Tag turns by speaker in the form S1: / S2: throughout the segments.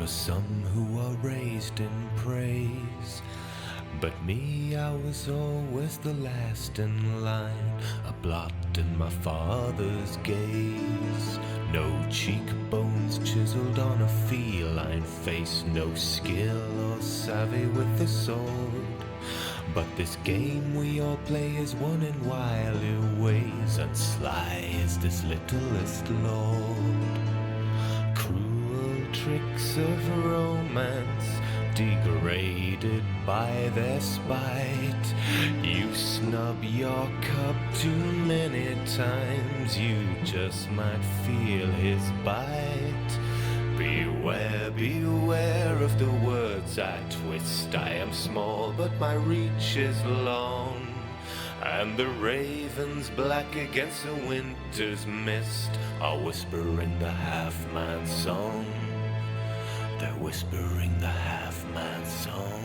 S1: are some who are raised in praise, but me, I was always the last in line, a blot in my father's gaze. No cheekbones chiseled on a feline face, no skill or savvy with the sword. But this game we all play is won in wily ways, and sly is this littlest lord. Cruel tricks of romance, degraded by their spite. You snub your cup too many times, you just might feel his bite. Beware, beware of the words I twist. I am small, but my reach is long, and the ravens black against the winter's mist are whispering the half-man's song. They're whispering the half-man's song.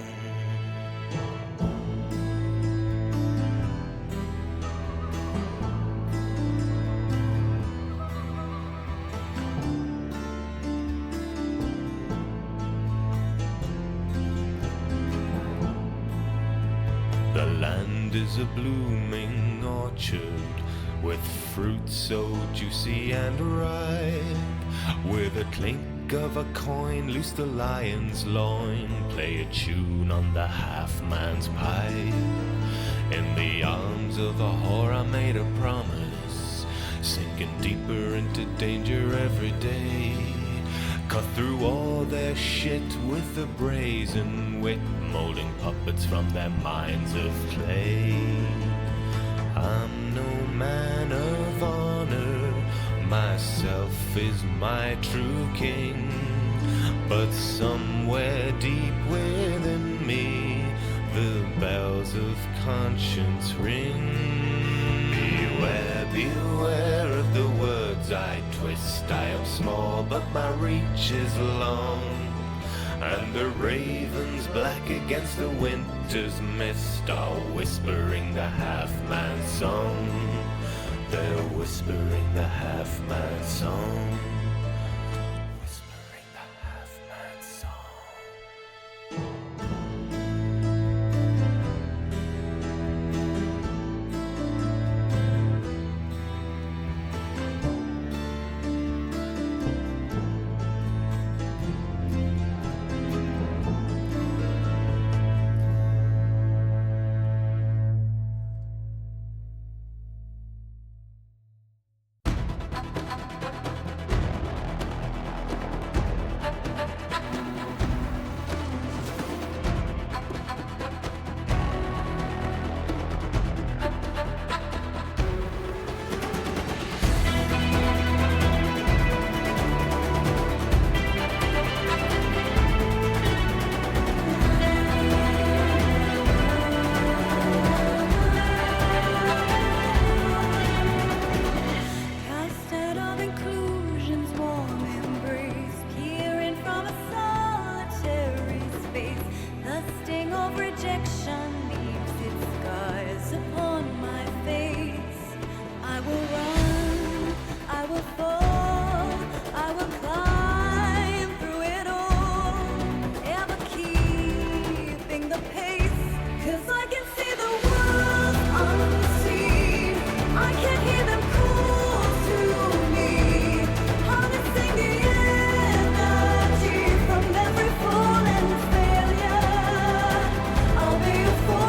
S1: The land is a blooming orchard, with fruit so juicy and ripe. With a clink of a coin, loose the lion's loin, play a tune on the half-man's pipe. In the arms of a whore I made a promise, sinking deeper into danger every day. Cut through all their shit with a brazen wit, molding puppets from their minds of clay. I'm no man of honor, myself is my true king, but somewhere deep within me the bells of conscience ring. Beware, beware of the words I twist. I am small, but my reach is long, and the ravens black against the winter's mist are whispering the half-man's song. They're whispering the half-man's song. Whispering the half-man's song.
S2: I'll be a fool.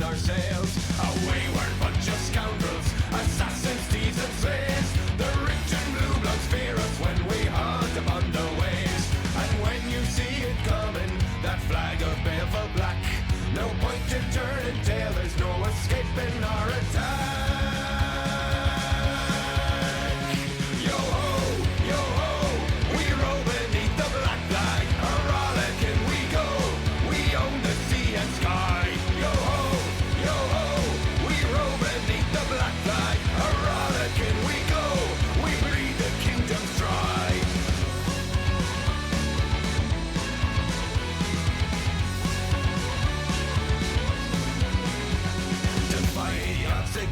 S1: our sails. A wayward bunch of scoundrels, assassins, thieves and slaves. The rich and blue bloods fear us when we hunt upon the waves. And when you see it coming, that flag of baleful black, no point in turning tail, there's no escaping our attack.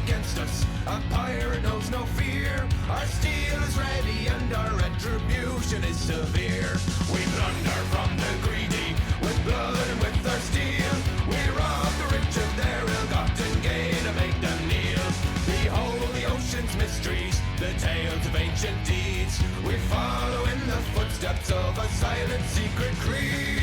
S1: Against us, a pirate knows no fear. Our steel is ready and our retribution is severe. We plunder from the greedy with blood and with our steel. We rob the rich of their ill-gotten gain and make them kneel. Behold the ocean's mysteries, the tales of ancient deeds. We follow in the footsteps of a silent secret creed.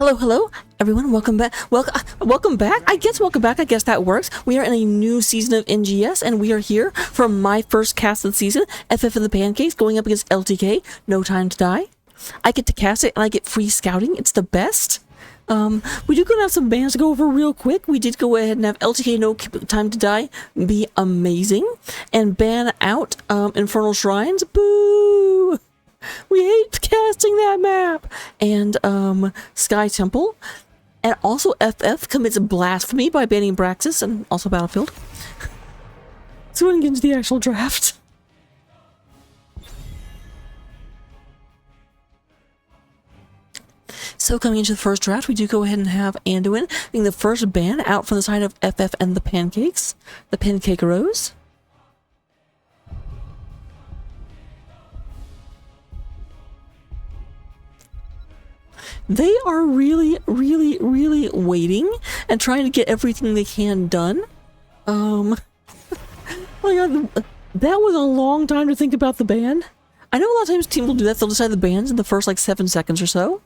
S2: Hello, everyone. Welcome back. Welcome back. I guess welcome back. I guess that works. We are in a new season of NGS, and we are here for my first cast of the season, FF and the Pancakes, going up against LTK No Time to Die. I get to cast it, and I get free scouting. It's the best. We do gonna have some bans to go over real quick. We did go ahead and have LTK No Time to Die be amazing, and ban out Infernal Shrines. Boo! We hate casting that map. And Sky Temple. And also FF commits blasphemy by banning Braxis and also Battlefield. So we're gonna get into the actual draft. So coming into the first draft, we do go ahead and have Anduin being the first ban out from the side of FF and the Pancakes. The Pancake Rose. They are really waiting and trying to get everything they can done. Oh my god, that was a long time to think about the ban. I know a lot of times teams will do that. They'll decide the bans in the first like 7 seconds or so.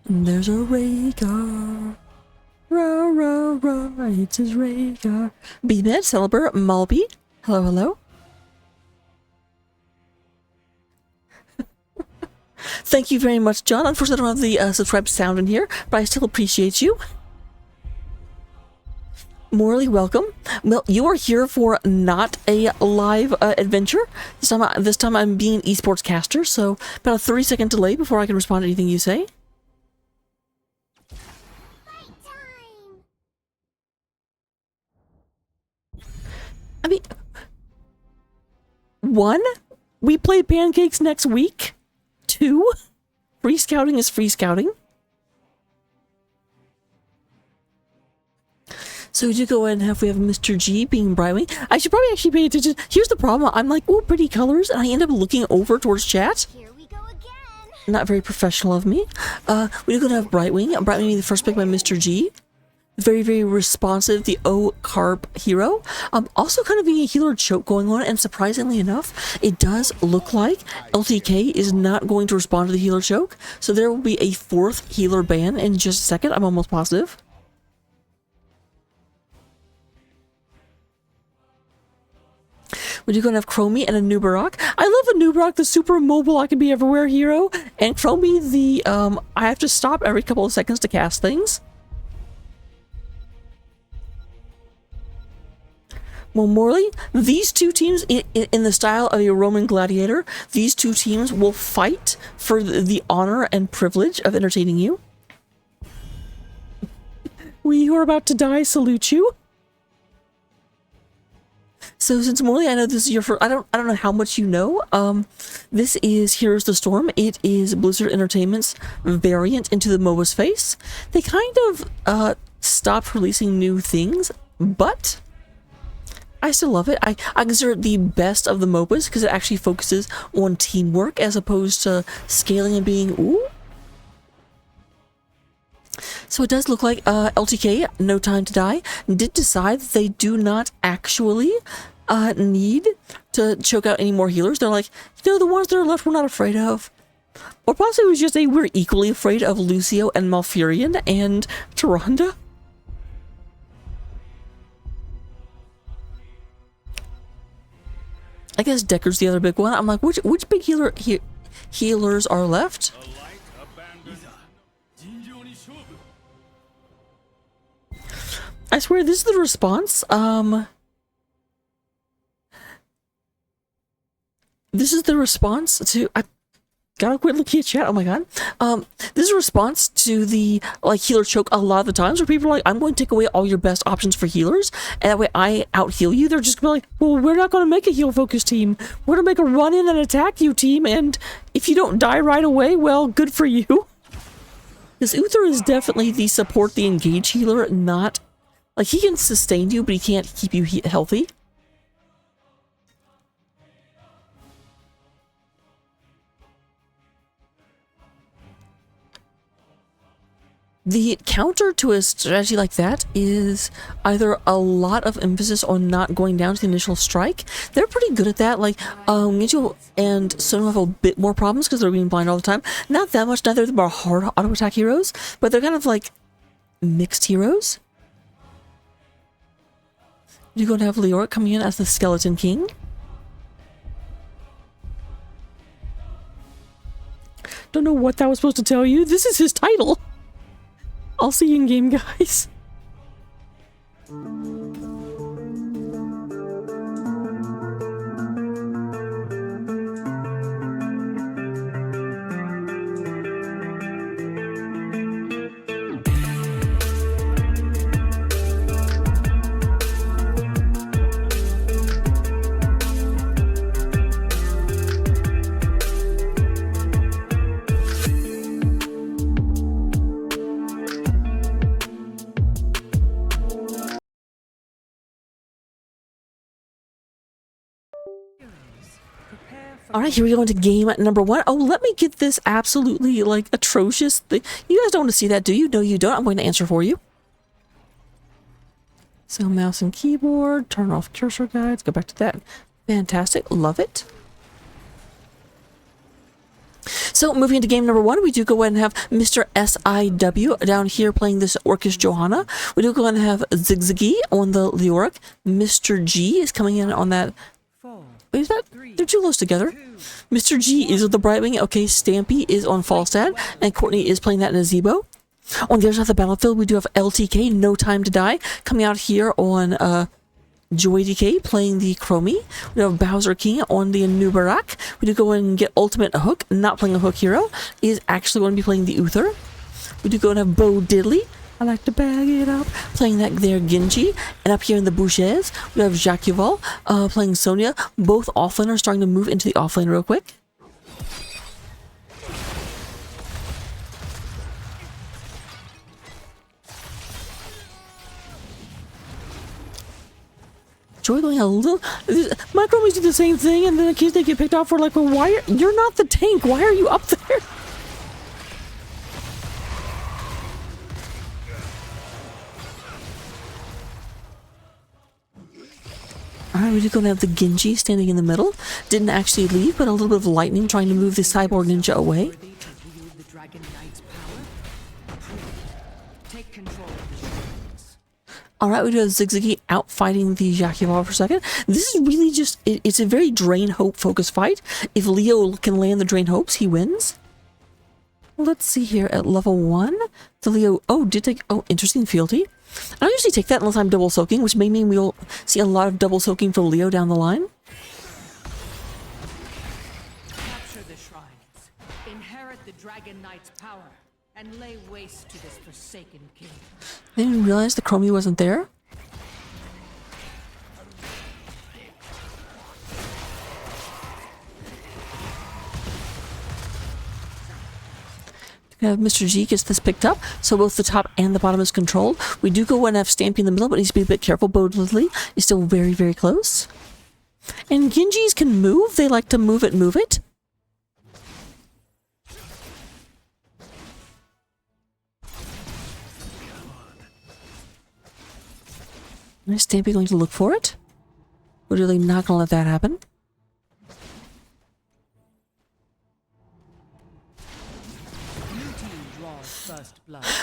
S2: And there's a Rhaegar. Rah, it's his Rhaegar. B-Med, Celeber, Malby. Hello. Thank you very much, John. Unfortunately, I don't have the subscribe sound in here, but I still appreciate you. Morley, welcome. Well, you are here for not a live adventure. This time I'm being an esports caster, so about a 30-second delay before I can respond to anything you say. I mean, 1, we play Pancakes next week. 2, free scouting is free scouting. So we do go ahead and we have Mr. G being Brightwing. I should probably actually pay attention. Here's the problem. I'm like, oh, pretty colors, and I end up looking over towards chat.
S3: Here we go again.
S2: Not very professional of me. We do go to have Brightwing. Brightwing being the first pick by Mr. G. Very, very responsive, the O-Carp hero. Also kind of being a healer choke going on, and surprisingly enough, it does look like LTK is not going to respond to the healer choke, so there will be a 4th healer ban in just a second, I'm almost positive. We do go and have Chromie and a Nubarak. I love a Nubarak, the super mobile, I can be everywhere hero, and Chromie, the, I have to stop every couple of seconds to cast things. Well, Morley, these two teams, in the style of a Roman gladiator, these two teams will fight for the honor and privilege of entertaining you. We who are about to die salute you. So since Morley, I know this is your first, I don't know how much you know. This is Heroes the Storm. It is Blizzard Entertainment's variant into the MOBA space. They kind of stopped releasing new things, but I still love it. I consider it the best of the MOBAs because it actually focuses on teamwork as opposed to scaling and being ooh. So it does look like LTK No Time to Die did decide that they do not actually need to choke out any more healers. They're like, you know, the ones that are left we're not afraid of. Or possibly it was just we're equally afraid of Lucio and Malfurion and Tyrande. I guess Decker's the other big one. I'm like, which big healers are left? I swear this is the response. This is the response to I gotta quit looking at chat. Oh my god. This is a response to the healer choke a lot of the times where people are like, I'm going to take away all your best options for healers, and that way I out heal you. They're just gonna be like, well, we're not gonna make a heal focus team. We're gonna make a run in and attack you team, and if you don't die right away, well, good for you. Because Uther is definitely the support, the engage healer, not he can sustain you, but he can't keep you healthy. The counter to a strategy like that is either a lot of emphasis on not going down to the initial strike. They're pretty good at that. Mitchell and Sono have a bit more problems because they're being blind all the time. Not that much. Neither of them are hard auto attack heroes, but they're kind of mixed heroes. You're going to have Leoric coming in as the Skeleton King. Don't know what that was supposed to tell you. This is his title. I'll see you in game, guys. All right, here we go into game number 1. Oh, let me get this absolutely, atrocious thing. You guys don't want to see that, do you? No, you don't. I'm going to answer for you. So, mouse and keyboard, turn off cursor guides, go back to that. Fantastic. Love it. So, moving into game number 1, we do go ahead and have Mr. SIW down here playing this Orcish Johanna. We do go ahead and have Zigzaggy on the Leoric. Mr. G is coming in on that Wait, is that? They're too close together. Mr. G is with the Brightwing. Okay, Stampy is on Falstad, and Courtney is playing that in a Zebo. On the other side of the battlefield, we do have LTK, No Time to Die, coming out here on Joy DK playing the Chromie. We have Bowser King on the Nubarak. We do go and get Ultimate Hook, not playing a Hook hero, is actually going to be playing the Uther. We do go and have Bo Diddley. I like to bag it up. Playing that there Genji. And up here in the Bouches, we have Jacques Yuval playing Sonya. Both offlane are starting to move into the offlane real quick. Joy going a little. My Chromies do the same thing, and then in case they get picked off, we're like, well, why? You're not the tank. Why are you up there? Alright, we just gonna have the Genji standing in the middle. Didn't actually leave, but a little bit of lightning trying to move the Cyborg Ninja away. Alright, we do have Zigzaggy out fighting the Jacques Yuval for a second. This is really just, it's a very Drain Hope focused fight. If Leo can land the Drain Hopes, he wins. Let's see here at level 1. The Leo, did take, interesting fealty. I don't usually take that unless I'm double soaking, which may mean we'll see a lot of double soaking for Leo down the line.
S3: Capture the shrines, inherit the Dragon Knight's power, and lay waste to this forsaken king.
S2: I didn't realize the Chromie wasn't there. Mr. G gets this picked up, so both the top and the bottom is controlled. We do go and have Stampy in the middle, but needs to be a bit careful. Bo Diddley is still very, very close. And Genjis can move. They like to move it, move it. Is Stampy going to look for it? Or are they not going to let that happen?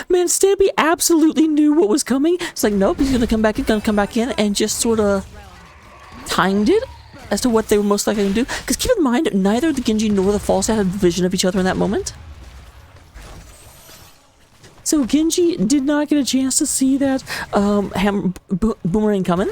S2: Man, Stampy absolutely knew what was coming. It's like, nope, he's gonna come back in, and just sort of timed it as to what they were most likely to do. Because keep in mind, neither the Genji nor the Falstad had vision of each other in that moment. So Genji did not get a chance to see that boomerang coming.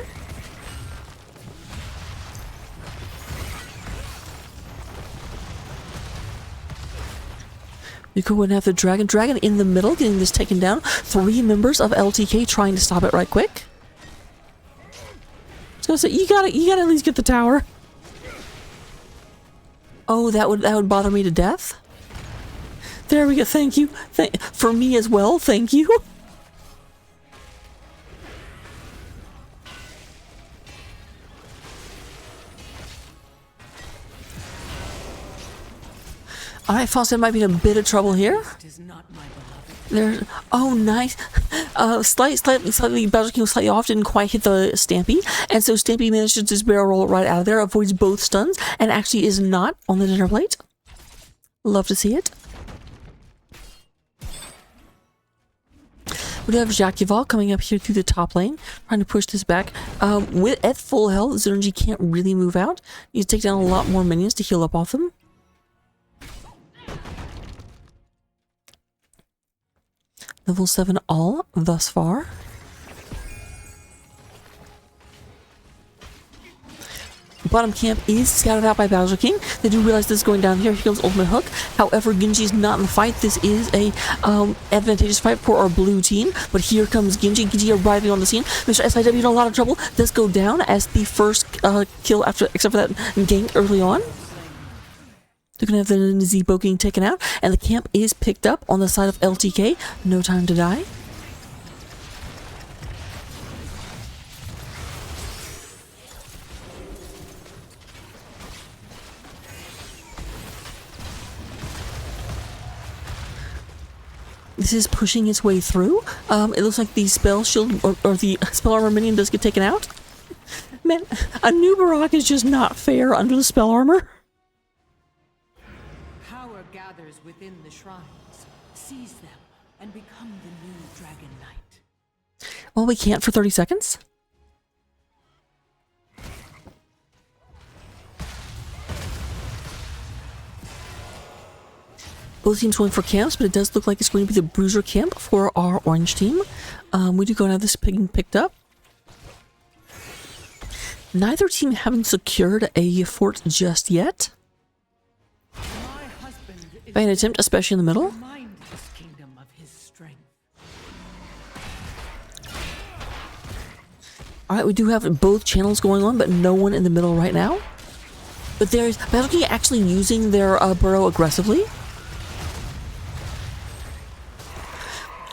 S2: We go and have the Dragon in the middle, getting this taken down. 3 members of LTK trying to stop it right quick. So you gotta at least get the tower. Oh, that would bother me to death. There we go. Thank you. For me as well. Thank you. Alright, Falstad might be in a bit of trouble here. There. Oh, nice. Slightly, Bowser King was slightly off, didn't quite hit the Stampy, and so Stampy manages to just barrel roll it right out of there, avoids both stuns, and actually is not on the dinner plate. Love to see it. We do have Jacques Yuval coming up here through the top lane, trying to push this back. At full health, Zerunji can't really move out. Needs to take down a lot more minions to heal up off them. Level 7 all thus far. Bottom camp is scouted out by Bowser King. They do realize this is going down here. Here comes Ultimate Hook. However, Genji's not in the fight. This is a advantageous fight for our blue team. But here comes Genji. Genji arriving on the scene. Mr. SIW in a lot of trouble. Does go down as the first kill after, except for that gank early on. They're going to have the Zebo getting taken out, and the camp is picked up on the side of LTK. No Time to Die. This is pushing its way through. It looks like the spell shield or the spell armor minion does get taken out. Man, a new Barak is just not fair under the spell armor.
S3: Gathers within the shrines, seize them, and become the new Dragon Knight.
S2: Well, we can't for 30 seconds. Both teams going for camps, but it does look like it's going to be the bruiser camp for our orange team. We do go and have this being picked up. Neither team having secured a fort just yet.
S3: My husband is
S2: By an attempt, especially in the middle.
S3: remind this kingdom of his strength.
S2: Alright, we do have both channels going on, but no one in the middle right now. But there's Battle King actually using their burrow aggressively.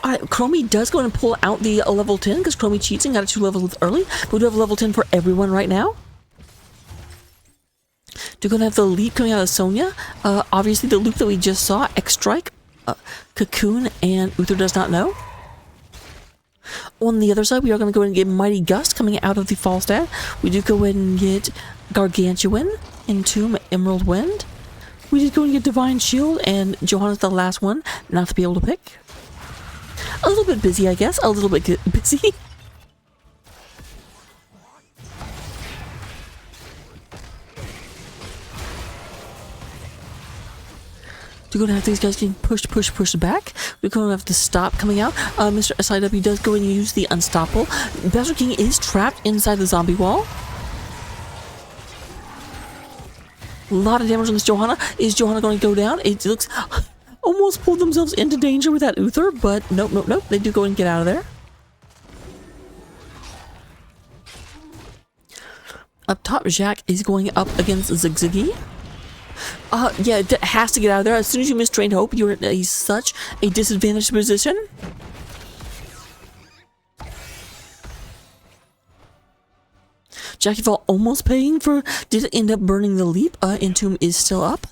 S2: Alright, Chromie does go and pull out the level 10 because Chromie cheats and got it 2 levels early. But we do have level 10 for everyone right now. We're going to have the leap coming out of Sonya. Obviously, the loop that we just saw, X-Strike, Cocoon, and Uther does not know. On the other side, we are going to go ahead and get Mighty Gust coming out of the Falstad. We do go ahead and get Gargantuan, Entomb, Emerald Wind. We did go and get Divine Shield, and Johanna's the last one not to be able to pick. A little bit busy, I guess. A little bit busy. We're going to have these guys getting pushed back. We're going to have to stop coming out. Mr. SIW does go and use the Unstoppable. Battle King is trapped inside the zombie wall. A lot of damage on this Johanna. Is Johanna going to go down? It looks... Almost pulled themselves into danger with that Uther, but nope. They do go and get out of there. Up top, Jack is going up against Zigzaggy. Yeah, it has to get out of there. As soon as you miss Trained Hope, you're in such a disadvantaged position. Jackie Fall almost paying for... Did end up burning the leap. Entomb is still up.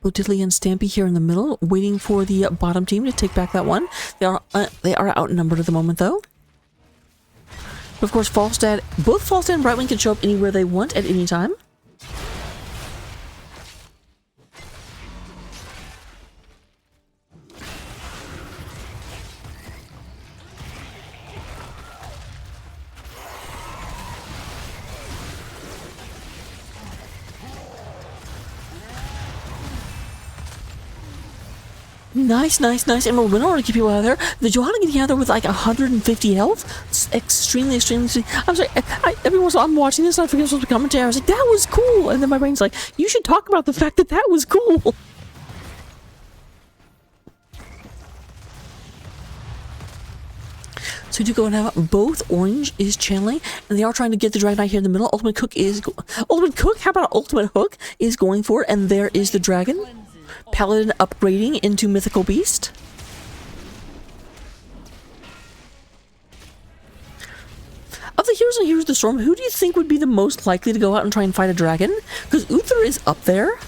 S2: Both Diddley and Stampy here in the middle, waiting for the bottom team to take back that one. They are outnumbered at the moment, though. But of course, Falstad, both Falstad and Brightwing can show up anywhere they want at any time. Nice. Emerald Winnow to keep people out of there. The Johanna getting out there with like 150 health. It's extremely. I'm sorry. Every once in a while I'm watching this and I forget supposed to commentary. I was like, that was cool. And then my brain's like, you should talk about the fact that was cool. So we do go and have both. Orange is channeling, and they are trying to get the Dragon Knight here in the middle. Ultimate Cook, how about Ultimate Hook is going for it, and there is the Dragon. Paladin upgrading into Mythical Beast. Of the Heroes and Heroes of the Storm, who do you think would be the most likely to go out and try and fight a dragon? Because Uther is up there.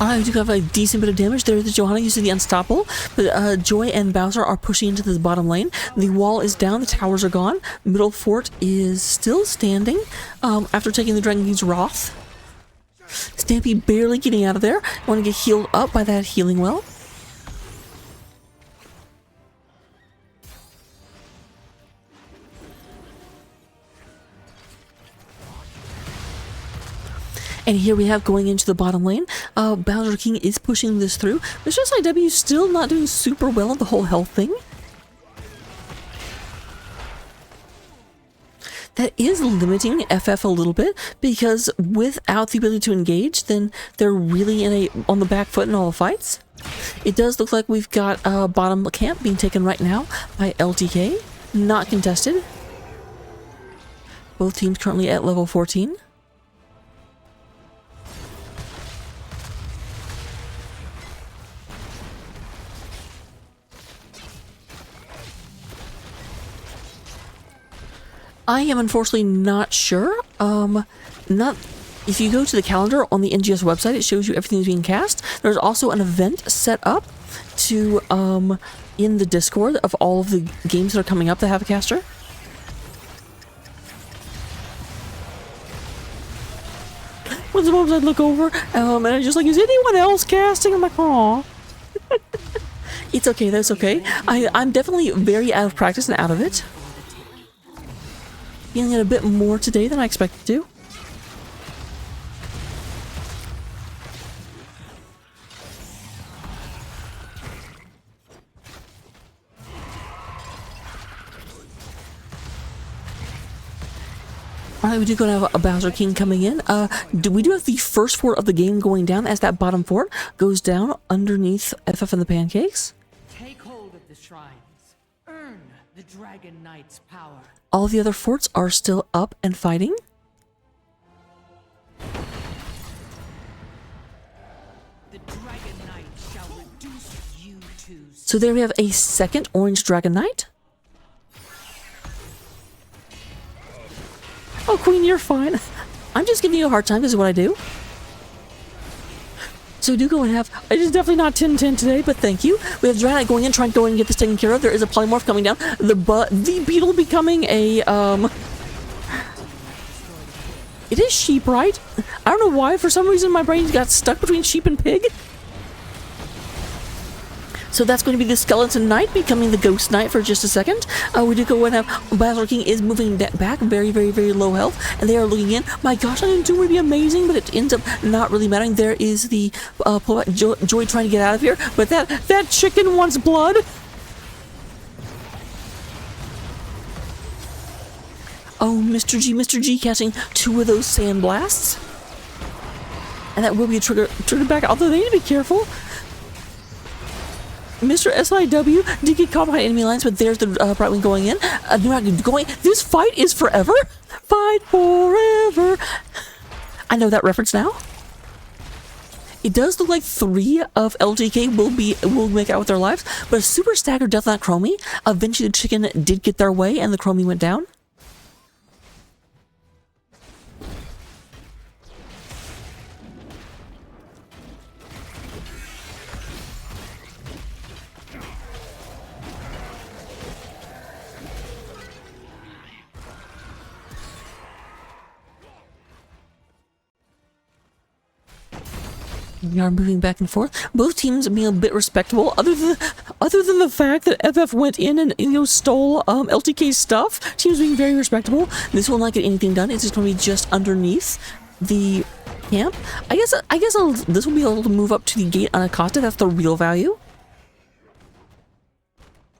S2: I do have a decent bit of damage. There's the Johanna using the Unstoppable, but Joy and Bowser are pushing into this bottom lane. The wall is down, the towers are gone. Middle fort is still standing after taking the Dragon King's Wrath. Stampy barely getting out of there. Want to get healed up by that healing well. And here we have going into the bottom lane. Bowser King is pushing this through. Mr. SIW is still not doing super well at the whole health thing. That is limiting FF a little bit, because without the ability to engage, then they're really on the back foot in all the fights. It does look like we've got a bottom camp being taken right now by LTK. Not contested. Both teams currently at level 14. I am unfortunately not sure. If you go to the calendar on the NGS website, it shows you everything that's being cast. There's also an event set up to in the Discord of all of the games that are coming up that have a caster. When sometimes I'd look over, and I'm just like, is anyone else casting? I'm like, aw. It's okay, that's okay. I'm definitely very out of practice and out of it. Feeling it a bit more today than I expected to. Alright, we do go to have a Bowser King coming in. We do have the first fort of the game going down as that bottom fort goes down underneath FF and the Pancakes.
S3: Take hold of the shrines. Earn the Dragon Knight's power.
S2: All the other forts are still up and fighting.
S3: The Dragon Knight shall reduce you to...
S2: So there we have a second Orange Dragon Knight. Oh, Queen, you're fine. I'm just giving you a hard time. This is what I do. So we do go and have... It is definitely not 10-10 today, but thank you. We have Dragon Knight going in, trying to go in and get this taken care of. There is a polymorph coming down. The beetle becoming a... It is sheep, right? I don't know why. For some reason, my brain got stuck between sheep and pig. So that's going to be the Skeleton Knight becoming the Ghost Knight for just a second. We do go and have Bowser King is moving back, very, very, very low health, and they are looking in. My gosh, I didn't do would be amazing, but it ends up not really mattering. There is the Joy trying to get out of here, but that chicken wants blood. Oh, Mr. G catching 2 of those sand blasts, and that will be a trigger back. Although they need to be careful. Mr. SIW did get caught behind enemy lines, but there's the Brightwing going in. This fight is forever. Fight forever. I know that reference now. It does look like 3 of LTK will make out with their lives, but a super staggered death on that Chromie. Eventually, the chicken did get their way, and the Chromie went down. We are moving back and forth. Both teams being a bit respectable, other than the fact that FF went in and stole LTK's stuff. Teams being very respectable. This will not get anything done. It's just going to be just underneath the camp. I guess this will be able to move up to the gate unaccosted. That's the real value.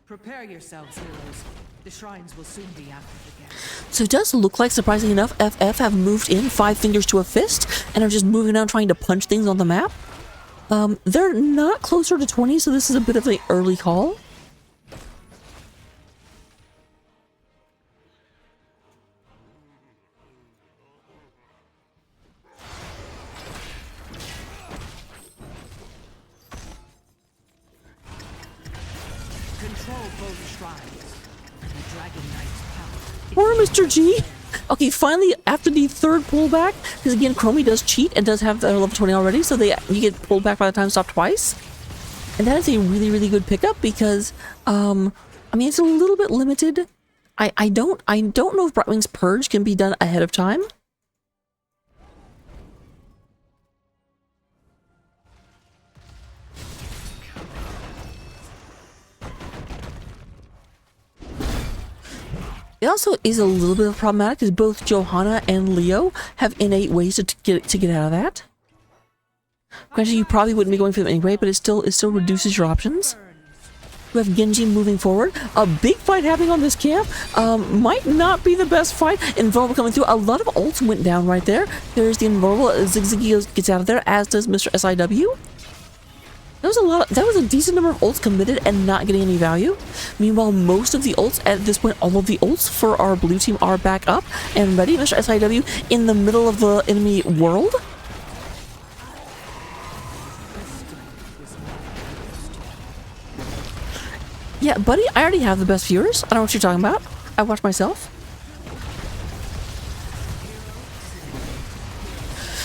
S3: Prepare yourselves, heroes. The shrines will soon be active again.
S2: So it does look like, surprisingly enough, FF have moved in 5 fingers to a fist and are just moving down trying to punch things on the map. They're not closer to 20, so this is a bit of an early call.
S3: Control both shrines. The Dragon Knight's power.
S2: Poor Mr. G. Okay, finally, after the third pullback, because again, Chromie does cheat and does have their level 20 already, so you get pulled back by the time stop twice. And that is a really, really good pickup because, I mean, it's a little bit limited. I don't know if Brightwing's Purge can be done ahead of time. It also is a little bit problematic because both Johanna and Leo have innate ways to get out of that. Granted, you probably wouldn't be going for them anyway, but it still reduces your options. We have Genji moving forward. A big fight happening on this camp. Might not be the best fight. Invulnerable coming through. A lot of ults went down right there. There's the Invulnerable. Zigzaggy gets out of there, as does Mr. SIW. That was a decent number of ults committed and not getting any value. Meanwhile, most of the ults, at this point, all of the ults for our blue team are back up and ready. Mr. SIW in the middle of the enemy world. Yeah, buddy, I already have the best viewers. I don't know what you're talking about. I watch myself.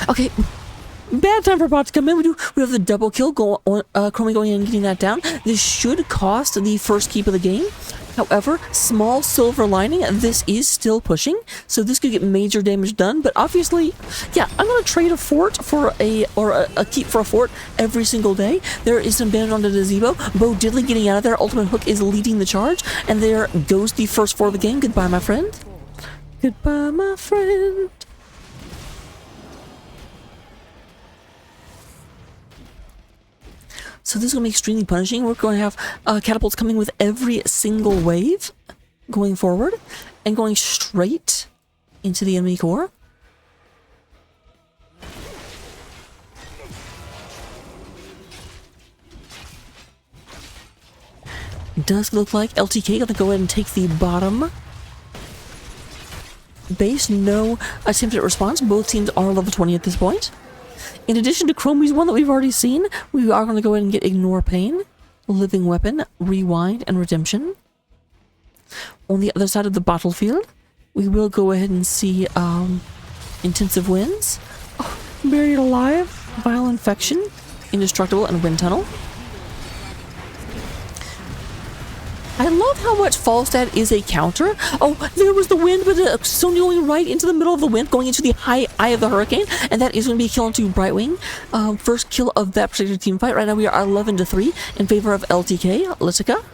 S2: Okay. Bad time for bot to come in. We have the double kill. Chromie going in and getting that down. This should cost the first keep of the game. However, small silver lining, this is still pushing, so this could get major damage done, but obviously, yeah, I'm going to trade a fort for a keep for a fort every single day. There is some damage onto the gazebo. Bo Diddley getting out of there. Ultimate Hook is leading the charge, and there goes the first fort of the game. Goodbye, my friend. Goodbye, my friend. So this is going to be extremely punishing. We're going to have catapults coming with every single wave going forward and going straight into the enemy core. Does look like LTK going to go ahead and take the bottom base. No attempted response. Both teams are level 20 at this point. In addition to Chromie's one that we've already seen, we are going to go ahead and get Ignore Pain, Living Weapon, Rewind, and Redemption. On the other side of the battlefield, we will go ahead and see Intensive Winds, Buried Alive, Vile Infection, Indestructible, and Wind Tunnel. I love how much Falstad is a counter. Oh, there was the wind, but Sonya going right into the middle of the wind, going into the high eye of the hurricane, and that is going to be a kill onto Brightwing. First kill of that particular team fight. Right now we are 11-3 in favor of LTK. Litica.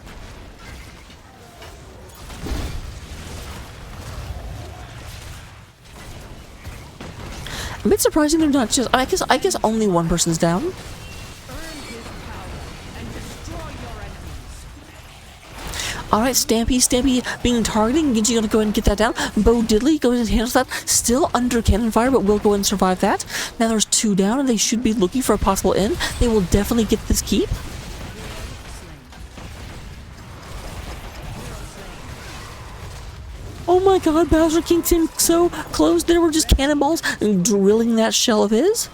S2: A bit surprising they're not just. I guess only one person's down. Alright, Stampy being targeted. Genji going to go ahead and get that down. Bo Diddley goes and handles that. Still under cannon fire, but will go ahead and survive that. Now there's 2 down, and they should be looking for a possible end. They will definitely get this keep. Oh my god, Bowser Kington so close. There were just cannonballs drilling that shell of his.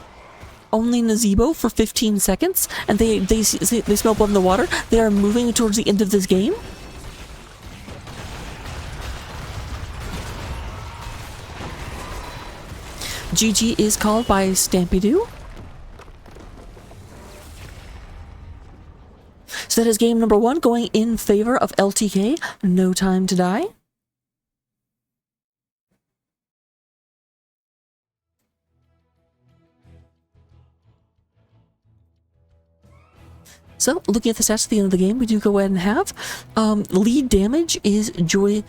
S2: Only Nazebo for 15 seconds, and they smell blood in the water. They are moving towards the end of this game. GG is called by Stampy-Doo. So that is game number 1 going in favor of LTK, No Time to Die. So, looking at the stats at the end of the game, we do go ahead and have lead damage is Joy.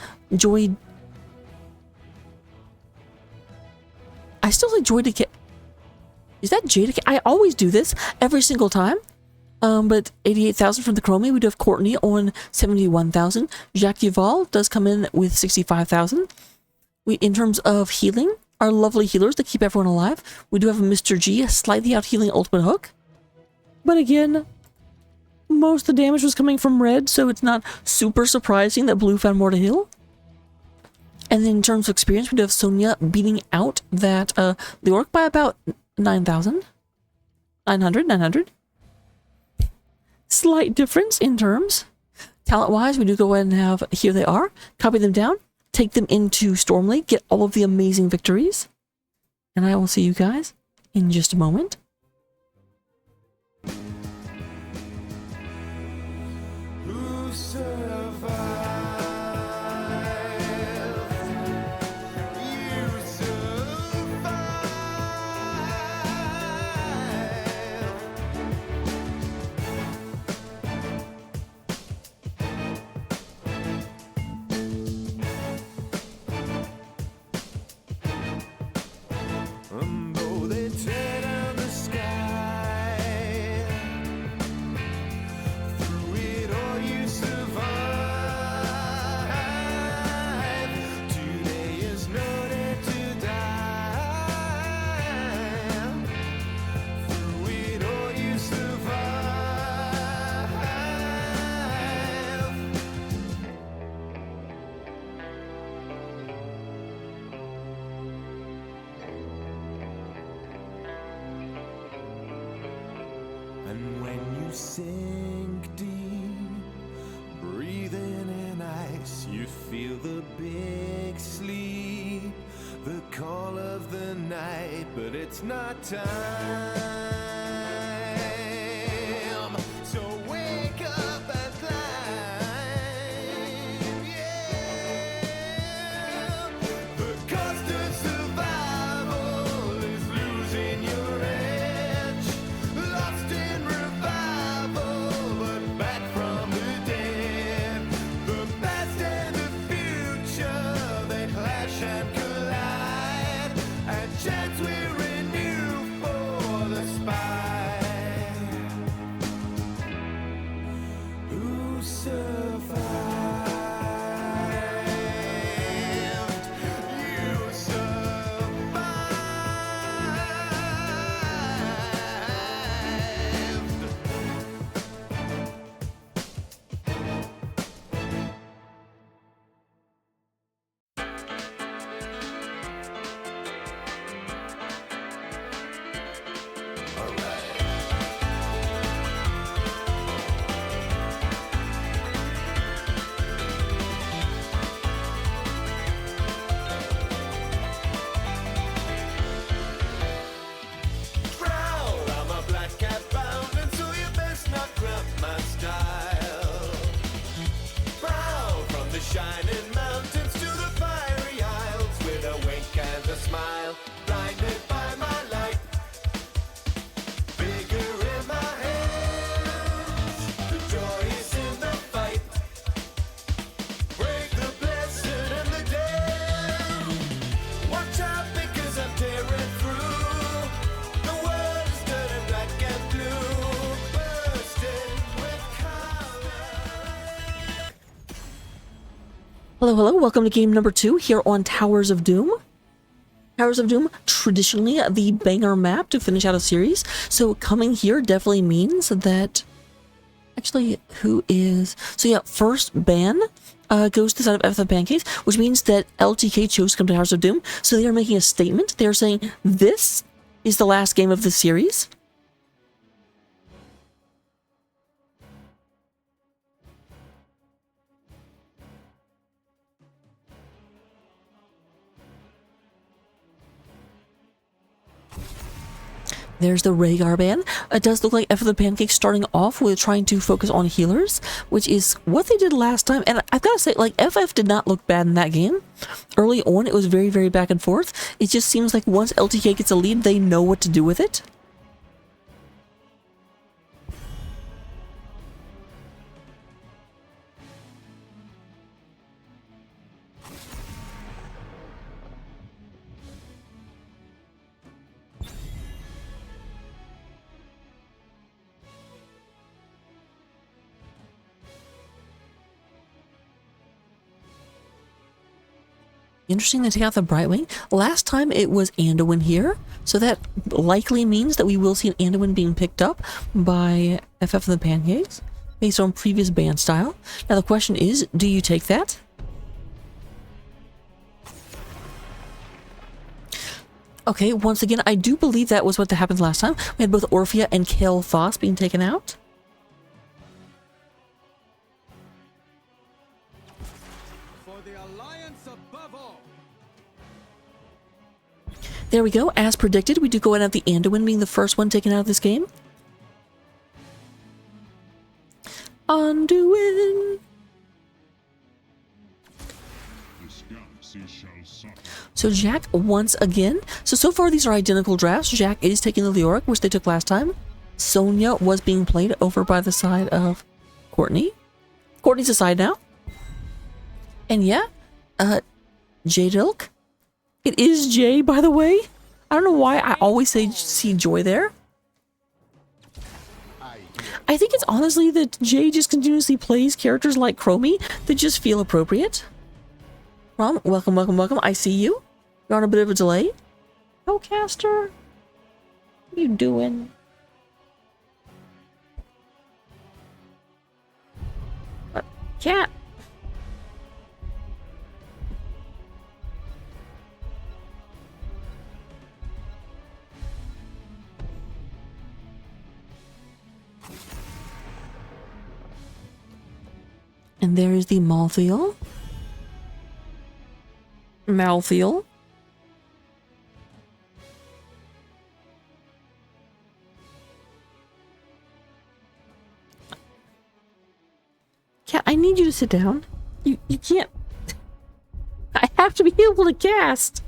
S2: I still say Joy Decay. Is that J Decay? I always do this every single time. But 88,000 from the Chromie. We do have Courtney on 71,000. Jacques Duval does come in with 65,000. In terms of healing, our lovely healers that keep everyone alive, we do have Mr. G, a slightly out healing Ultimate Hook. But again, most of the damage was coming from red, so it's not super surprising that blue found more to heal. And then in terms of experience, we do have Sonya beating out that the orc by about 9,000. 900. Slight difference in terms. Talent-wise, we do go ahead and have, here they are, copy them down, take them into Storm Lake, get all of the amazing victories. And I will see you guys in just a moment.
S1: And when you sink deep, breathing in ice, you feel the big sleep, the call of the night, but it's not time. So wake up and climb. smile, blinded by my light. Bigger in my hands, the joy is in the fight. Break the blessed and the damned. Watch out because I'm tearing through. The world is turning black and blue, bursting with color.
S2: Hello, hello, welcome to game number 2 here on Towers of Doom. Towers of Doom, traditionally the banger map to finish out a series, so coming here definitely means that... Actually, who is... So yeah, first ban goes to the side of FF Pancakes, which means that LTK chose to come to Towers of Doom, so they are making a statement. They are saying, this is the last game of the series. There's the Rhaegar ban. It does look like FF the Pancakes starting off with trying to focus on healers, which is what they did last time. And I've got to say, like, FF did not look bad in that game. Early on, it was very, very back and forth. It just seems like once LTK gets a lead, they know what to do with it. Interesting to take out the Brightwing. Last time it was Anduin here, so that likely means that we will see an Anduin being picked up by FF and the Pancakes based on previous ban style. Now the question is, do you take that? Okay, once again, I do believe that was what happened last time. We had both Orphea and Kael Foss being taken out. There we go. As predicted, we do go ahead and have the Anduin being the first one taken out of this game. Anduin! So Jack once again. So far these are identical drafts. Jack is taking the Leoric, which they took last time. Sonya was being played over by the side of Courtney. Courtney's aside now. And yeah, Jadilk. It is Jay, by the way. I don't know why I always see Joy there. I think it's honestly that Jay just continuously plays characters like Chromie that just feel appropriate. Rom, welcome, welcome, welcome. I see you. You're on a bit of a delay. Oh, Caster. What are you doing? Cat. And there is the Malthael. Malthael. Cat, I need you to sit down. You can't... I have to be able to cast.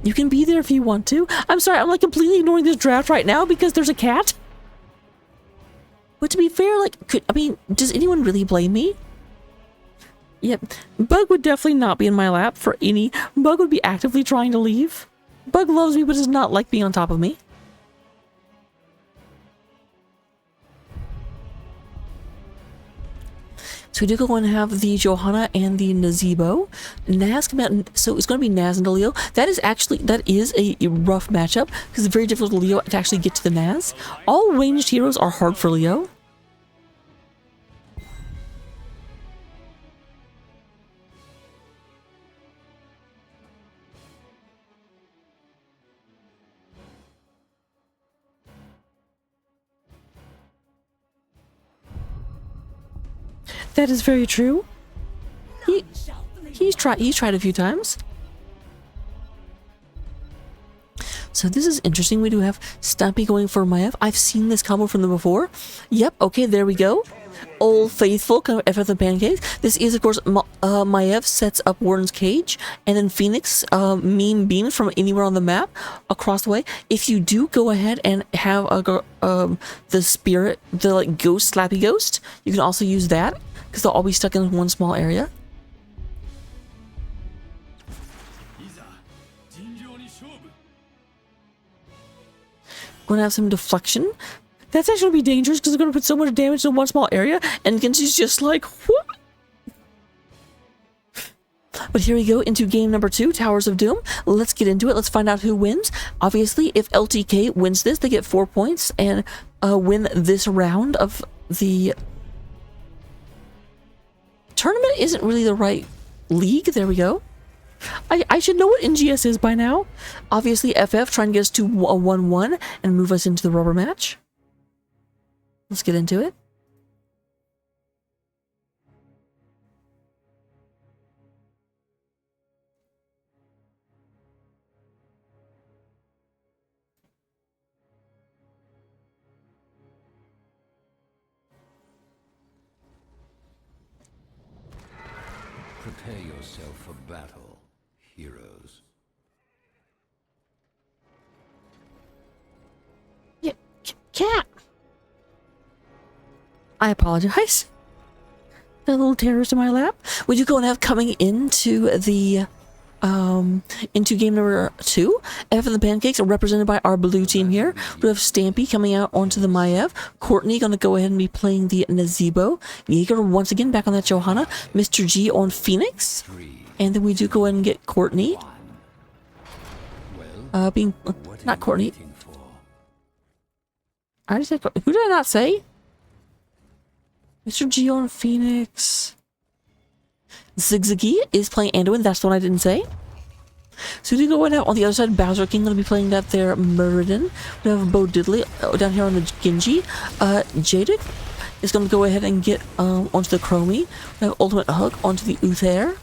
S2: You can be there if you want to. I'm sorry, I'm like completely ignoring this draft right now because there's a cat. But to be fair, like, does anyone really blame me? Yep, Bug would definitely not be in my lap for any. Bug would be actively trying to leave. Bug loves me, but does not like being on top of me. So we do go and have the Johanna and the Nazebo. Naz come out, so it's going to be Naz and Leo. That is a rough matchup because it's very difficult for Leo to actually get to the Naz. All ranged heroes are hard for Leo. That is very true. He's tried a few times. So this is interesting. We do have Stampy going for Maiev. I've seen this combo from them before. Yep, okay, there we go. old faithful kind of FF the Pancakes. This is, of course, Maiev sets up Warden's Cage, and then Phoenix meme beams from anywhere on the map across the way. If you do go ahead and have the spirit, the like ghost, slappy ghost, you can also use that because they'll all be stuck in one small area. Going to have some deflection. That's actually going to be dangerous because they're going to put so much damage in one small area, and Genji's just like, whoop. But here we go into game number 2, Towers of Doom. Let's get into it. Let's find out who wins. Obviously, if LTK wins this, they get 4 points and win this round of the tournament. Isn't really the right league. There we go. I should know what NGS is by now. Obviously, FF trying to get us to a 1-1 and move us into the rubber match. Let's get into it.
S4: Prepare yourself for battle, heroes.
S2: Yeah, cat. I apologize. The little terrorist in my lap. We do go and have coming into the into game number 2. F and the Pancakes are represented by our blue team here. We have Stampy coming out onto the Maiev. Courtney gonna go ahead and be playing the Nazebo. Jaeger once again back on that Johanna. Mr. G on Phoenix. And then we do go ahead and get Courtney. Being not Courtney. I just said, who did I not say? Mr. G on Phoenix. Zigzaggy is playing Anduin. That's the one I didn't say. So we go out on the other side. Bowser King going to be playing that there Muradin. We have Bo Diddley down here on the Genji. Jadic is going to go ahead and get onto the Chromie. We have Ultimate Hug onto the Uther.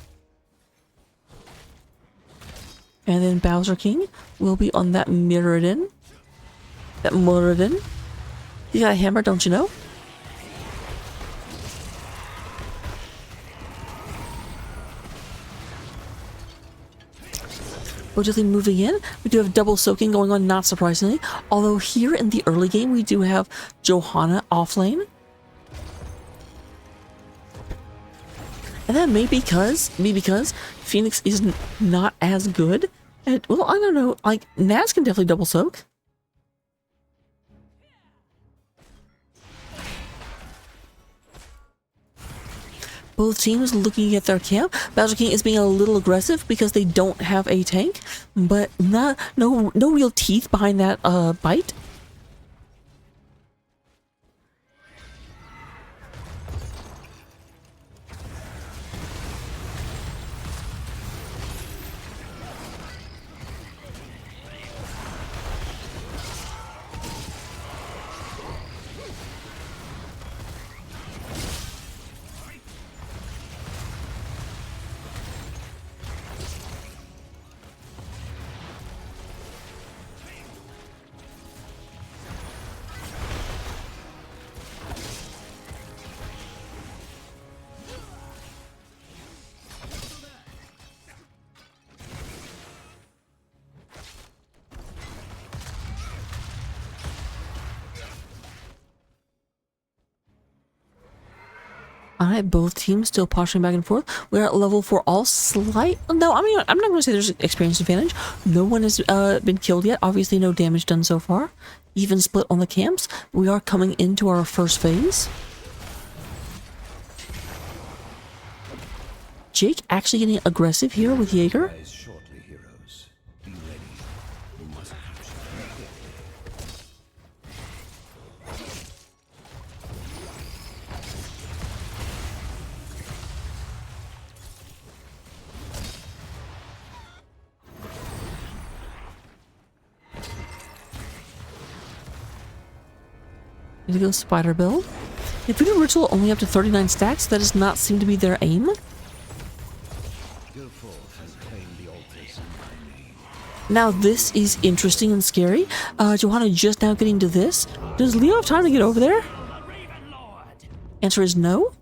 S2: And then Bowser King will be on that Muradin. That Muradin. You got a hammer, don't you know? Bodily moving in. We do have double soaking going on, not surprisingly. Although here in the early game, we do have Johanna offlane. And that may because Phoenix is not as good at, well, I don't know, like, Naz can definitely double soak. Both teams looking at their camp. Bowser King is being a little aggressive because they don't have a tank, but no real teeth behind that bite. Alright, both teams still posturing back and forth. We're at level 4 all slight. No, I mean, I'm not going to say there's experience advantage. No one has been killed yet. Obviously, no damage done so far. Even split on the camps. We are coming into our first phase. Jake actually getting aggressive here with Jaeger. To go spider build. If we do ritual only up to 39 stacks, that does not seem to be their aim. Now this is interesting and scary. Johanna just now getting to this. Does Leo have time to get over there? Answer is no.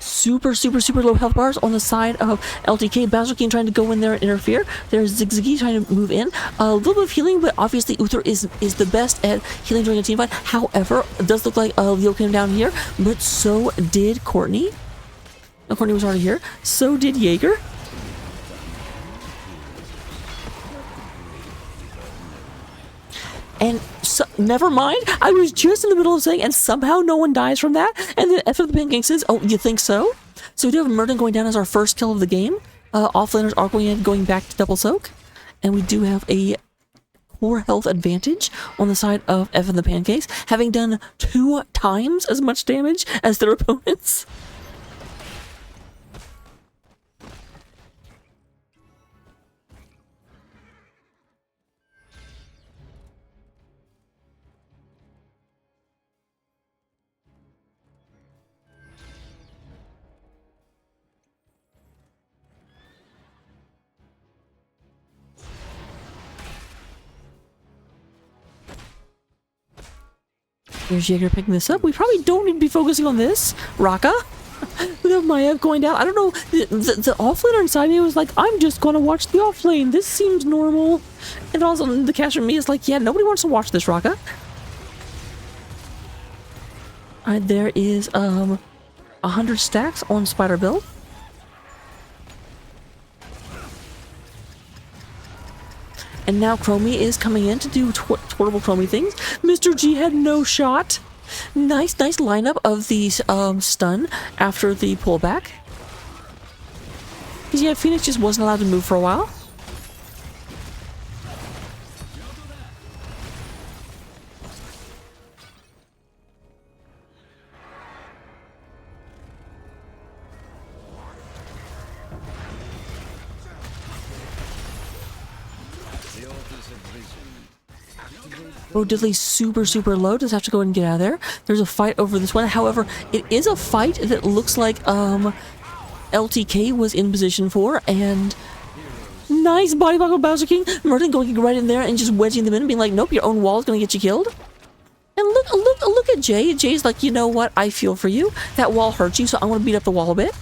S2: Super, super, super low health bars on the side of LTK. Bowser King trying to go in there and interfere. There's Zigzaggy trying to move in. A little bit of healing, but obviously Uther is the best at healing during a team fight. However, it does look like Leo came down here, but so did Courtney. No, Courtney was already here. So did Jaeger. And so, never mind, I was just in the middle of saying, and somehow no one dies from that. And then after the Pancakes says, oh, you think so? So we do have Murden going down as our first kill of the game. Offlaners are going back to double soak. And we do have a core health advantage on the side of F and the Pancakes, having done 2 times as much damage as their opponents. Here's Jaeger picking this up. We probably don't need to be focusing on this. Raka. We have Maiev going down. I don't know. The offlaner inside me was like, I'm just going to watch the offlane. This seems normal. And also the caster in me is like, yeah, nobody wants to watch this, Raka. Alright, there is 100 stacks on Spider Bill. And now Chromie is coming in to do twirlable Chromie things. Mr. G had no shot. Nice lineup of the stun after the pullback. Because yeah, Phoenix just wasn't allowed to move for a while. Bo Diddley's super low. Does have to go and get out of there. There's a fight over this one. However, it is a fight that looks like LTK was in position for, and nice body block of Bowser King. Merton going right in there and just wedging them in and being like, nope, your own wall is going to get you killed. And look at Jay. Jay's like, you know what? I feel for you. That wall hurt you, so I want to beat up the wall a bit.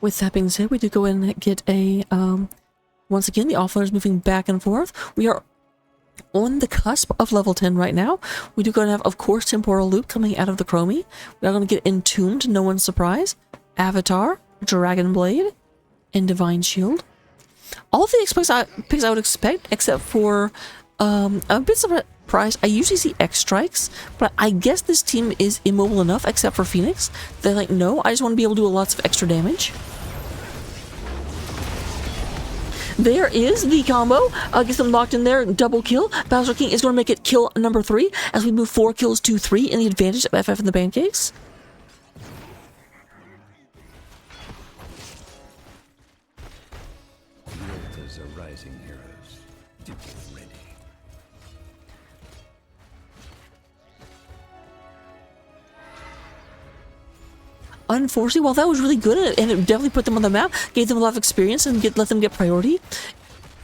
S2: With that being said, we do go in and get a, once again, the offlaner moving back and forth. We are on the cusp of level 10 right now. We do go and have, of course, Temporal Loop coming out of the Chromie. We are going to get Entombed, to no one's surprise. Avatar, Dragon Blade, and Divine Shield. All of the picks I would expect, except for a bit surprised. I usually see X strikes, but I guess this team is immobile enough, except for Phoenix. They're like, no, I just want to be able to do lots of extra damage. There is the combo. Gets them locked in there. Double kill. Bowser King is going to make it kill number 3 as we move 4 kills to 3 in the advantage of FF and the Pancakes.
S4: Deltas are rising, heroes. Get ready.
S2: Unfortunately, while that was really good and it definitely put them on the map, gave them a lot of experience and let them get priority,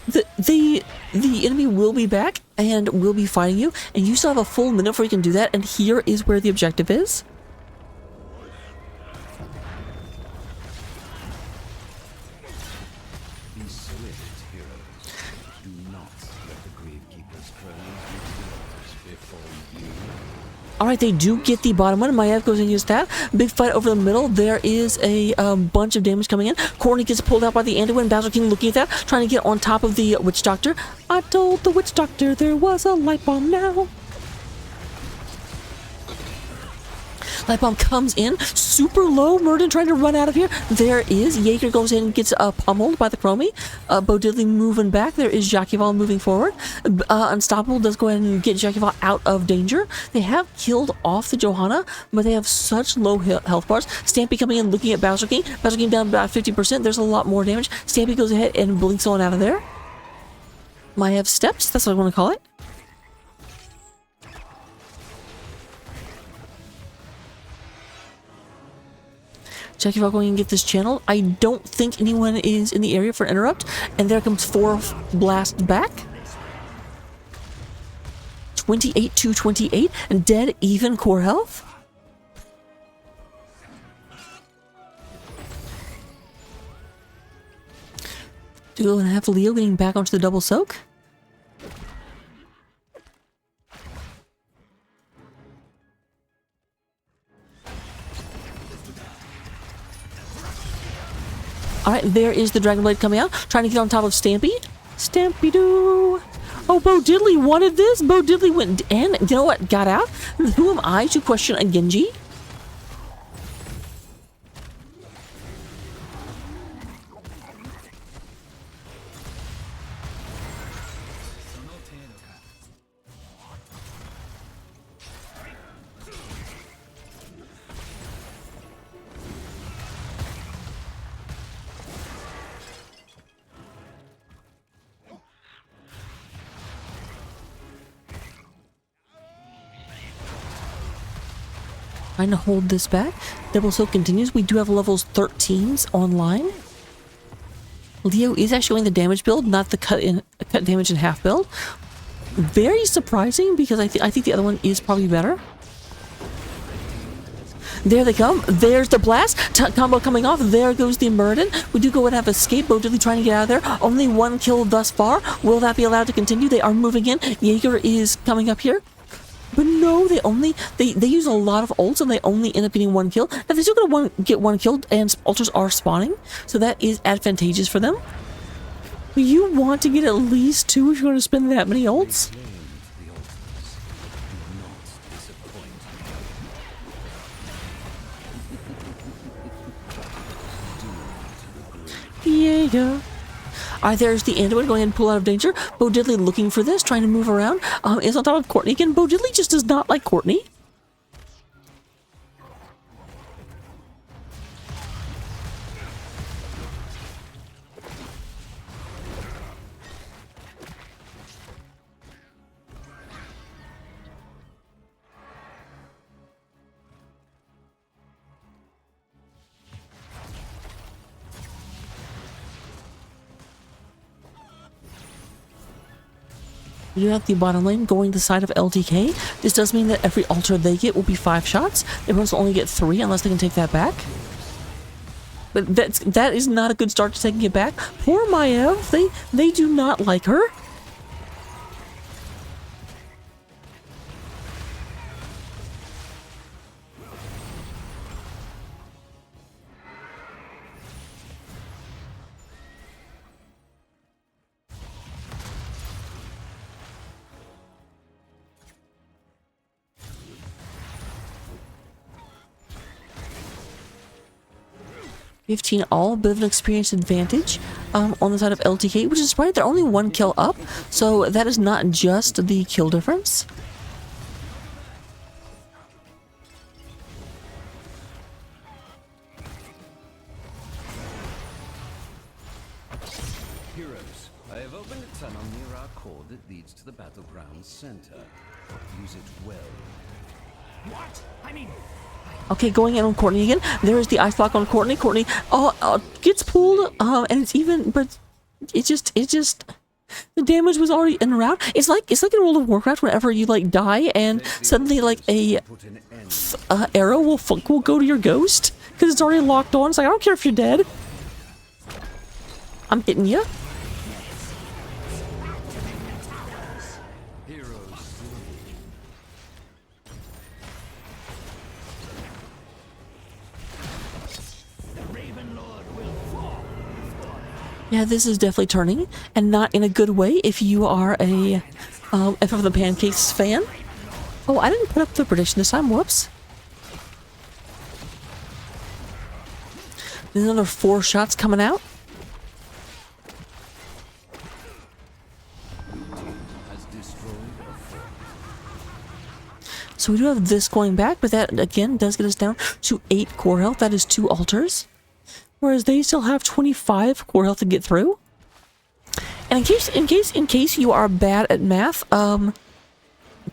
S2: the enemy will be back and will be fighting you, and you still have a full minute before you can do that, and here is where the objective is.
S4: Be swift, heroes. Do not let the Gravekeeper's cronies yours before you.
S2: Alright, they do get the bottom one. Maiev goes and uses that. Big fight over the middle. There is a bunch of damage coming in. Courtney gets pulled out by the Anduin. Bowser King looking at that, trying to get on top of the Witch Doctor. I told the Witch Doctor there was a light bomb now. Light bomb comes in, super low. Murden trying to run out of here. There is. Jaeger goes in and gets pummeled by the Chromie. Bo Diddley moving back. There is Jaquival moving forward. Unstoppable does go ahead and get Jaquival out of danger. They have killed off the Johanna, but they have such low health bars. Stampy coming in looking at Bowser King. Bowser King down about 50%. There's a lot more damage. Stampy goes ahead and blinks on out of there. Maiev steps, that's what I want to call it. Check if I'm going to get this channel. I don't think anyone is in the area for an interrupt. And there comes 4 blast back. 28 to 28. And dead even core health. Do and have Leo getting back onto the double soak. Alright, there is the Dragon Blade coming out, trying to get on top of Stampy. Stampy-doo! Oh, Bo Diddley wanted this! Bo Diddley went in, you know what, got out? Who am I to question a Genji? Trying to hold this back. Double Soak continues. We do have levels 13s online. Leo is actually going the damage build, not the cut damage in half build. Very surprising because I think the other one is probably better. There they come. There's the blast. Combo coming off. There goes the Muradin. We do go and have escape. Bo Diddley trying to get out of there. Only 1 kill thus far. Will that be allowed to continue? They are moving in. Jaeger is coming up here. But no, they use a lot of ults and they only end up getting 1 kill. Now they're still gonna get 1 kill and ultras are spawning, so that is advantageous for them. But you want to get at least 2 if you're gonna spend that many ults. Yeah. Alright, there's the Anduin going ahead and pull out of danger. Bo Diddley looking for this, trying to move around. Is on top of Courtney again. Bo Diddley just does not like Courtney. We do have the bottom lane going the side of LTK. This does mean that every ultra they get will be 5 shots. They will only get 3 unless they can take that back. But that is not a good start to taking it back. Poor Maiev, they do not like her. $15 all, a bit of an experience advantage on the side of LTK, which is right, they're only 1 kill up, so that is not just the kill difference.
S4: Heroes, I have opened a tunnel near our core that leads to the battleground center. Use it well.
S3: What? I mean,
S2: Okay, going in on Courtney again. There is the ice block on Courtney. Courtney gets pulled, and it's even, but it just the damage was already in route. It's like in World of Warcraft whenever you like die and suddenly like a arrow will go to your ghost because it's already locked on. It's like I don't care if you're dead. I'm hitting you. Yeah, this is definitely turning, and not in a good way if you are a FF of the Pancakes fan. Oh, I didn't put up the prediction this time, whoops. There's another 4 shots coming out. So we do have this going back, but that again does get us down to 8 core health. That is 2 altars. Whereas they still have 25 core health to get through. And in case you are bad at math,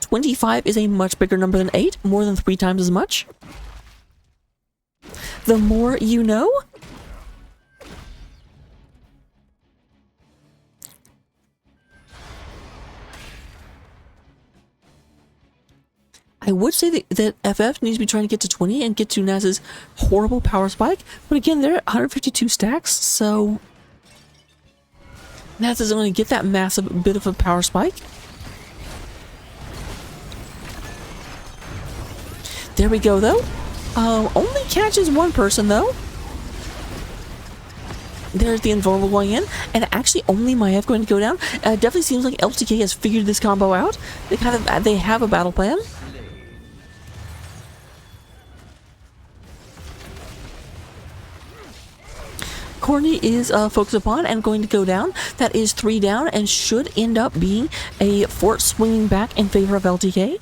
S2: 25 is a much bigger number than 8, more than 3 times as much. The more you know. I would say that FF needs to be trying to get to 20 and get to Naz's horrible power spike, but again, they're at 152 stacks, so Naz isn't going to get that massive bit of a power spike. There we go, though. Only catches one person, though. There's the invulnerable going in, and actually only Maiev going to go down. It definitely seems like LTK has figured this combo out. They have a battle plan. Corny is focused upon and going to go down. That is 3 down and should end up being a fort swinging back in favor of LTK.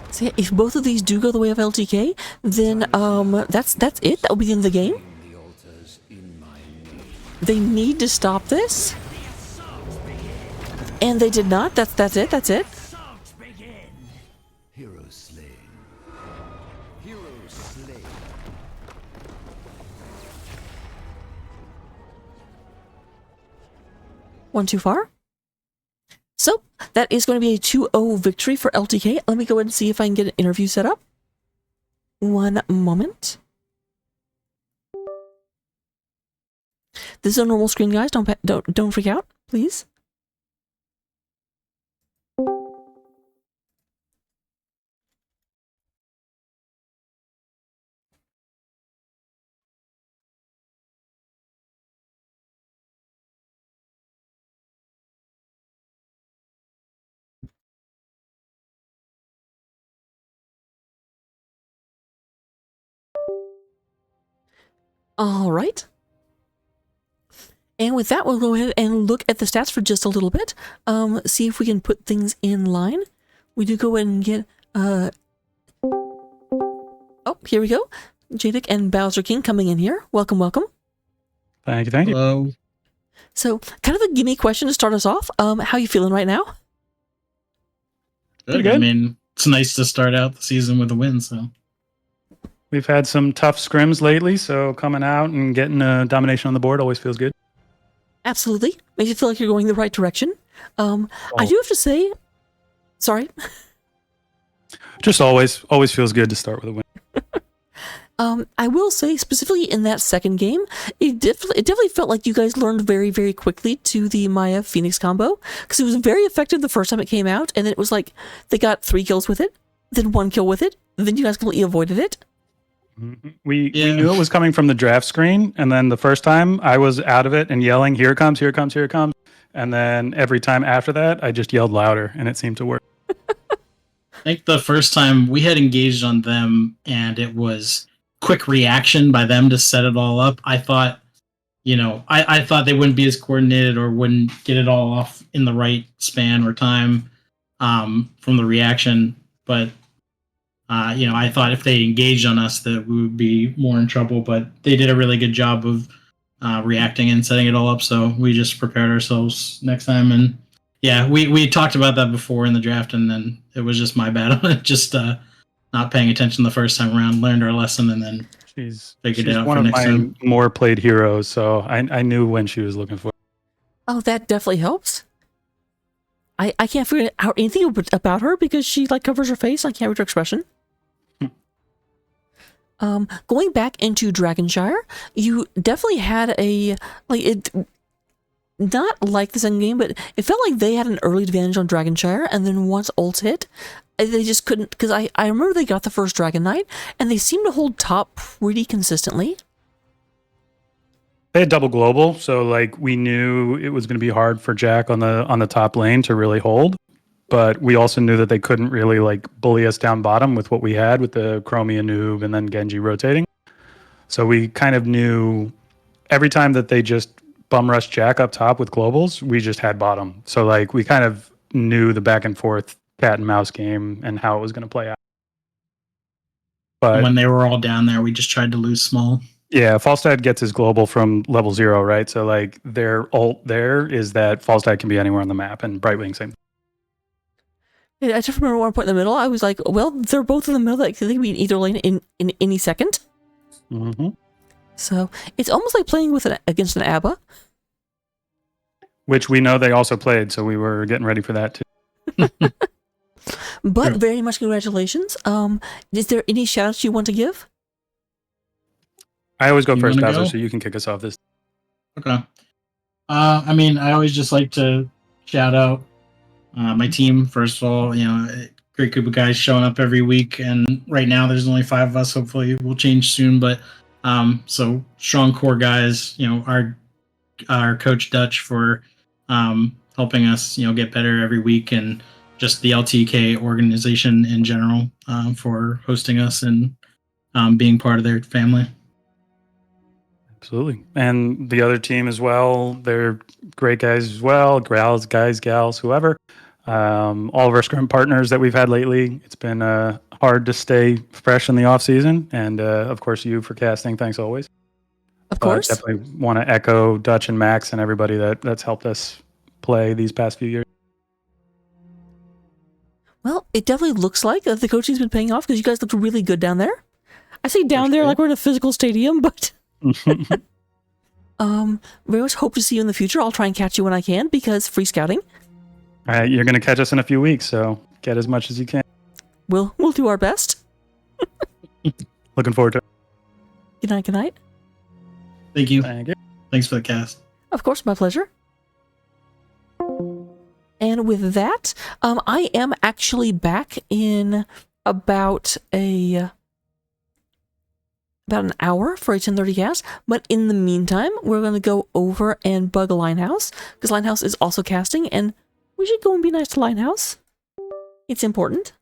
S2: So yeah, if both of these do go the way of LTK, then that's it. That will be the end of the game. They need to stop this. And they did not. That's it.
S4: Hero slain. Hero slain.
S2: One too far. So that is going to be a 2-0 victory for LTK. Let me go ahead and see if I can get an interview set up. One moment. This is a normal screen, guys. Don't freak out, please. All right. And with that, we'll go ahead and look at the stats for just a little bit. See if we can put things in line. We do go ahead and get, oh, here we go. Jadic and Bowser King coming in here. Welcome, welcome.
S5: Thank you.
S6: Hello.
S2: So, kind of a gimme question to start us off. How you feeling right now?
S6: Good. I mean, it's nice to start out the season with a win, so.
S5: We've had some tough scrims lately, so coming out and getting a domination on the board always feels good.
S2: Absolutely. Makes you feel like you're going the right direction. I do have to say, sorry.
S5: Just always feels good to start with a win.
S2: I will say specifically in that second game, it definitely felt like you guys learned very, very quickly to the Maiev Phoenix combo, because it was very effective the first time it came out, and then it was like they got 3 kills with it, then 1 kill with it, then you guys completely avoided it.
S5: We knew it was coming from the draft screen, and then the first time I was out of it and yelling, "Here it comes, here it comes, here it comes," and then every time after that, I just yelled louder, and it seemed to work.
S6: I think the first time we had engaged on them, and it was quick reaction by them to set it all up. I thought, I thought they wouldn't be as coordinated or wouldn't get it all off in the right span or time from the reaction, but. I thought if they engaged on us that we would be more in trouble, but they did a really good job of reacting and setting it all up. So we just prepared ourselves next time. And yeah, we talked about that before in the draft, and then it was just my bad on it. Just not paying attention the first time around, learned our lesson, and then figured it out
S5: one
S6: for
S5: of
S6: next
S5: my
S6: time.
S5: more played heroes, so I knew when she was looking for it.
S2: Oh, that definitely helps. I can't figure out anything about her because she covers her face. I can't read her expression. Going back into Dragonshire, you definitely had not like the second game, but it felt like they had an early advantage on Dragonshire, and then once ults hit, they just couldn't, because I remember they got the first Dragon Knight, and they seemed to hold top pretty consistently.
S5: They had double global, so we knew it was going to be hard for Jack on the top lane to really hold. But we also knew that they couldn't really bully us down bottom with what we had with the Chromia noob and then Genji rotating. So we kind of knew every time that they just bum rushed Jack up top with globals, we just had bottom. So we kind of knew the back and forth cat and mouse game and how it was going to play out. But
S6: And when they were all down there, we just tried to lose small.
S5: yeah, Falstad gets his global from level 0, right? So like their ult there is that Falstad can be anywhere on the map, and Brightwing same.
S2: I just remember one point in the middle, I was like, well, they're both in the middle, like, they can be in either lane in any second.
S5: Mm-hmm.
S2: So it's almost like playing with against an ABBA.
S5: Which we know they also played, so we were getting ready for that too.
S2: But very much congratulations. Is there any shout outs you want to give?
S5: I always go
S6: You
S5: first,
S6: wanna
S5: Bowser,
S6: go?
S5: so you can kick us off this.
S6: Okay. I mean, I always just like to shout out my team. First of all, a great group of guys showing up every week, and right now there's only 5 of us. Hopefully, it will change soon. But so strong core guys. Our coach Dutch for helping us, get better every week, and just the LTK organization in general for hosting us and being part of their family.
S5: Absolutely. And the other team as well, they're great guys as well, guys, gals, whoever. All of our scrum partners that we've had lately, it's been hard to stay fresh in the off season. And of course, you for casting. Thanks always.
S2: Of course.
S5: Definitely want to echo Dutch and Max and everybody that's helped us play these past few years.
S2: Well, it definitely looks like the coaching's been paying off because you guys looked really good down there. I say down there like we're in a physical stadium, but very much hope to see you in the future. I'll try and catch you when I can because free scouting.
S5: All right, you're going to catch us in a few weeks, so get as much as you can.
S2: We'll do our best.
S5: Looking forward to it.
S2: Good night, good night.
S6: Thank you.
S5: Thank you.
S6: Thanks for the cast.
S2: Of course, my pleasure. And with that, I am actually back in about an hour for a 10:30 cast. But in the meantime, we're going to go over and bug Linehouse because Linehouse is also casting, and we should go and be nice to Linehouse. It's important.